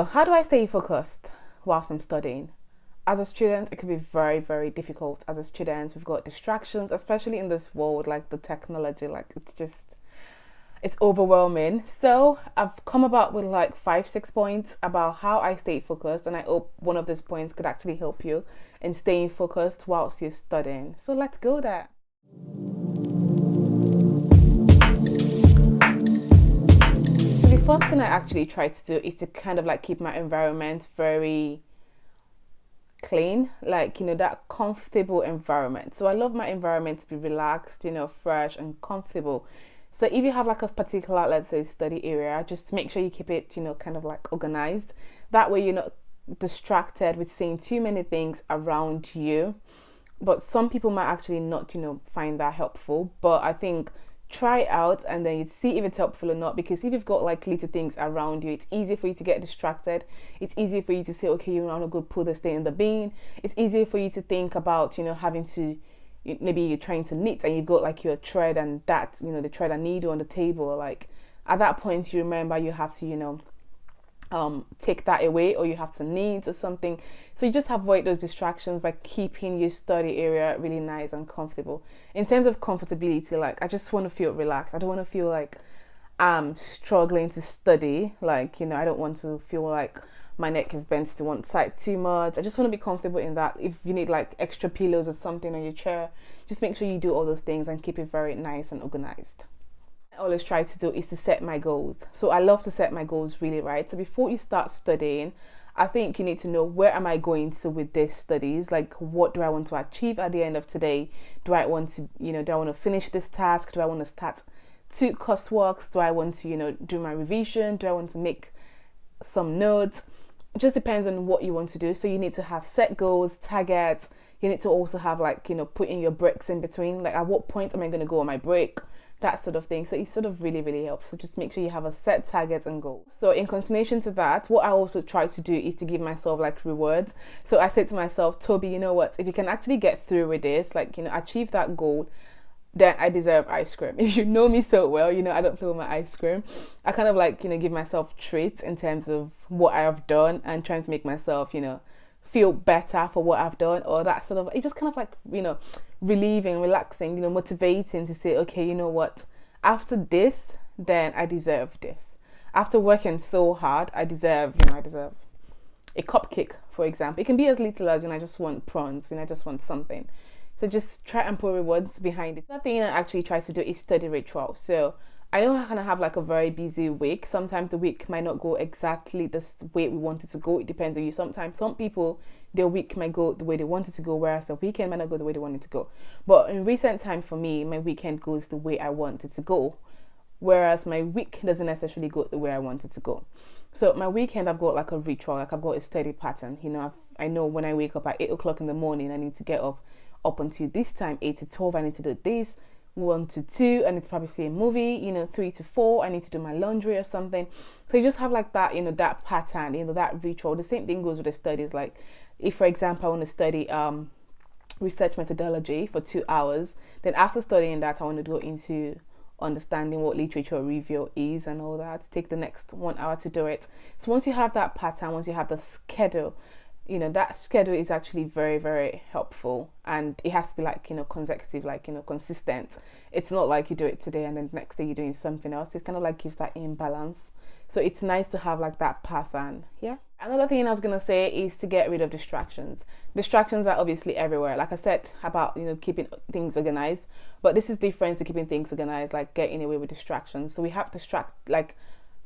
How do I stay focused whilst I'm studying? As a student, it can be very, very difficult. As a student, we've got distractions, especially in this world, like the technology, like it's overwhelming. So I've come about with like 5, 6 points about how I stay focused, and I hope one of these points could actually help you in staying focused whilst you're studying. So let's go there. So the first thing I actually try to do is to kind of like keep my environment very clean, like that comfortable environment. So I love my environment to be relaxed, fresh and comfortable. So if you have like a particular, let's say, study area, just make sure you keep it, kind of like organized. That way you're not distracted with seeing too many things around you. But some people might actually not, find that helpful. But I think try it out and then you'd see if it's helpful or not, because if you've got like little things around you, it's easier for you to get distracted. It's easier for you to say, okay, you want to go put this thing in the bin. It's easier for you to think about, having to, maybe you're trying to knit and you've got like your thread and that, the thread and needle on the table. Like at that point you remember you have to, take that away, or you have to knit or something. So you just avoid those distractions by keeping your study area really nice and comfortable. In terms of comfortability, like I just want to feel relaxed. I don't want to feel like I'm struggling to study. Like, I don't want to feel like my neck is bent to one side too much. I just want to be comfortable in that. If you need like extra pillows or something on your chair, just make sure you do all those things and keep it very nice and organized. I always try to do is to set my goals. So I love to set my goals really right. So before you start studying, I think you need to know, where am I going to with these studies? Like, what do I want to achieve at the end of today? Do I want to, do I want to finish this task? Do I want to start 2 courseworks? Do I want to, do my revision? Do I want to make some notes? It just depends on what you want to do. So you need to have set goals, targets. You need to also have like, put in your breaks in between. Like, at what point am I going to go on my break? That sort of thing. So it sort of really, really helps. So just make sure you have a set target and goal. So in continuation to that, what I also try to do is to give myself like rewards. So I said to myself, Toby, you know what? If you can actually get through with this, like, achieve that goal, then I deserve ice cream. If you know me so well, I don't play with my ice cream. I kind of like, give myself treats in terms of what I have done and trying to make myself, feel better for what I've done, or that sort of, it's just kind of like, relieving, relaxing, motivating to say, okay, you know what, after this, then I deserve this. After working so hard, I deserve a cupcake, for example. It can be as little as, I just want prawns, I just want something. So just try and put rewards behind it. Another thing I actually try to do is study ritual. So I know I kind of have like a very busy week. Sometimes the week might not go exactly the way we want it to go. It depends on you. Sometimes some people, their week might go the way they want it to go, whereas the weekend might not go the way they want it to go. But in recent time for me, my weekend goes the way I want it to go, whereas my week doesn't necessarily go the way I want it to go. So my weekend, I've got like a ritual, like I've got a steady pattern. I know when I wake up at 8 o'clock in the morning, I need to get up until this time. 8 to 12, I need to do this. 1 to 2, I need to probably see a movie. 3 to 4, I need to do my laundry or something. So you just have like that, that pattern, that ritual. The same thing goes with the studies. Like if, for example, I want to study research methodology for 2 hours, then after studying that, I want to go into understanding what literature review is and all that. Take the next 1 hour to do it. So once you have that pattern, once you have the schedule, that schedule is actually very, very helpful, and it has to be like, consecutive, like, consistent. It's not like you do it today and then the next day you're doing something else. It kind of like gives that imbalance. So it's nice to have like that pattern. Yeah. Another thing I was going to say is to get rid of distractions. Distractions are obviously everywhere. Like I said about, keeping things organized, but this is different to keeping things organized, like getting away with distractions. So we have like,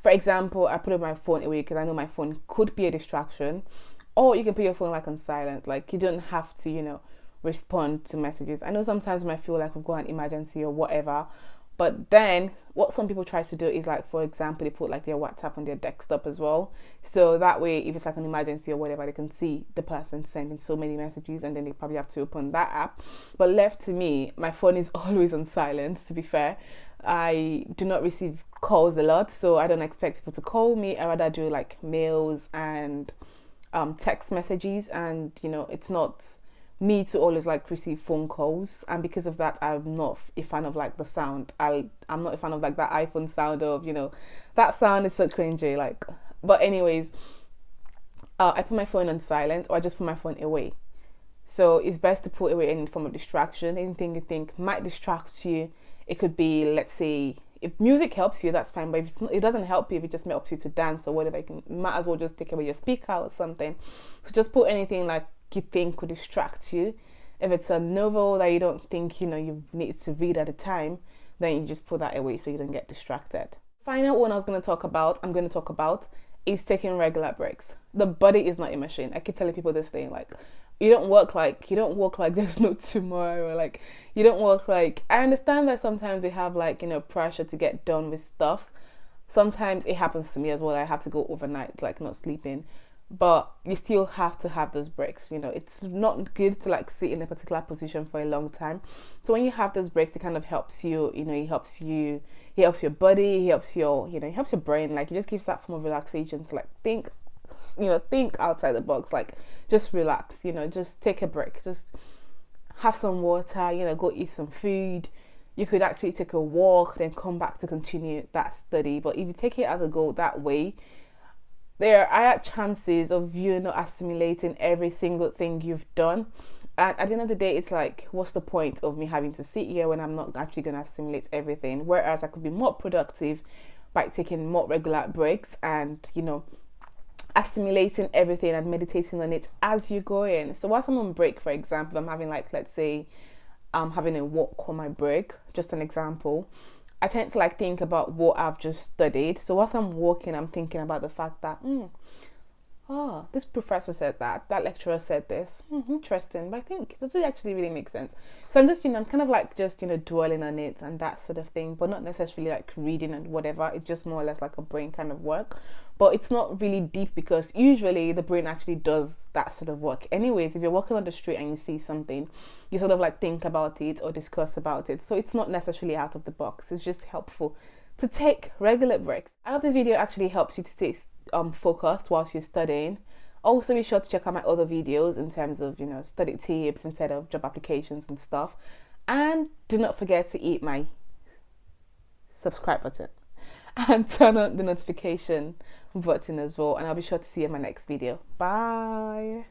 for example, I put my phone away because I know my phone could be a distraction. Or you can put your phone like on silent. Like you don't have to, respond to messages. I know sometimes you might feel like we've got an emergency or whatever. But then what some people try to do is like, for example, they put like their WhatsApp on their desktop as well. So that way, if it's like an emergency or whatever, they can see the person sending so many messages, and then they probably have to open that app. But left to me, my phone is always on silent, to be fair. I do not receive calls a lot, so I don't expect people to call me. I rather do like mails and text messages, and it's not me to always like receive phone calls, and because of that, I'm not a fan of like the sound. I'm not a fan of like that iPhone sound of that sound is so cringy. Like, but anyways, I put my phone on silent, or I just put my phone away. So it's best to put away any form of distraction, anything you think might distract you. It could be, let's say, if music helps you, that's fine. But if it doesn't help you, if it just helps you to dance or whatever, you might as well just take away your speaker or something. So just put anything like you think could distract you. If it's a novel that you don't think you need to read at a time, then you just put that away so you don't get distracted. Final one I'm going to talk about is taking regular breaks. The body is not a machine. I keep telling people this thing, like, you don't work like there's no tomorrow. Like, you don't work like, I understand that sometimes we have like, pressure to get done with stuffs. Sometimes it happens to me as well. I have to go overnight, like not sleeping. But you still have to have those breaks. It's not good to like sit in a particular position for a long time. So when you have those breaks, it kind of helps you. It helps your body, it helps it helps your brain. Like, it just gives that form of relaxation to like think outside the box. Like, just relax. Just take a break. Just have some water. Go eat some food. You could actually take a walk, then come back to continue that study. But if you take it as a goal that way, there are higher chances of you not assimilating every single thing you've done. And at the end of the day, it's like, what's the point of me having to sit here when I'm not actually going to assimilate everything? Whereas I could be more productive by taking more regular breaks and, assimilating everything and meditating on it as you go in. So whilst I'm on break, for example, I'm having like, let's say I'm having a walk on my break, just an example, I tend to like think about what I've just studied. So whilst I'm walking, I'm thinking about the fact that, this professor said that lecturer said this. Interesting. But I think, does it actually really make sense? So I'm just, I'm kind of like just, dwelling on it and that sort of thing, but not necessarily like reading and whatever. It's just more or less like a brain kind of work. But it's not really deep, because usually the brain actually does that sort of work. Anyways, if you're walking on the street and you see something, you sort of like think about it or discuss about it. So it's not necessarily out of the box. It's just helpful to take regular breaks. I hope this video actually helps you to stay focused whilst you're studying. Also, be sure to check out my other videos in terms of study tips instead of job applications and stuff. And do not forget to hit my subscribe button and turn on the notification button as well. And I'll be sure to see you in my next video. Bye.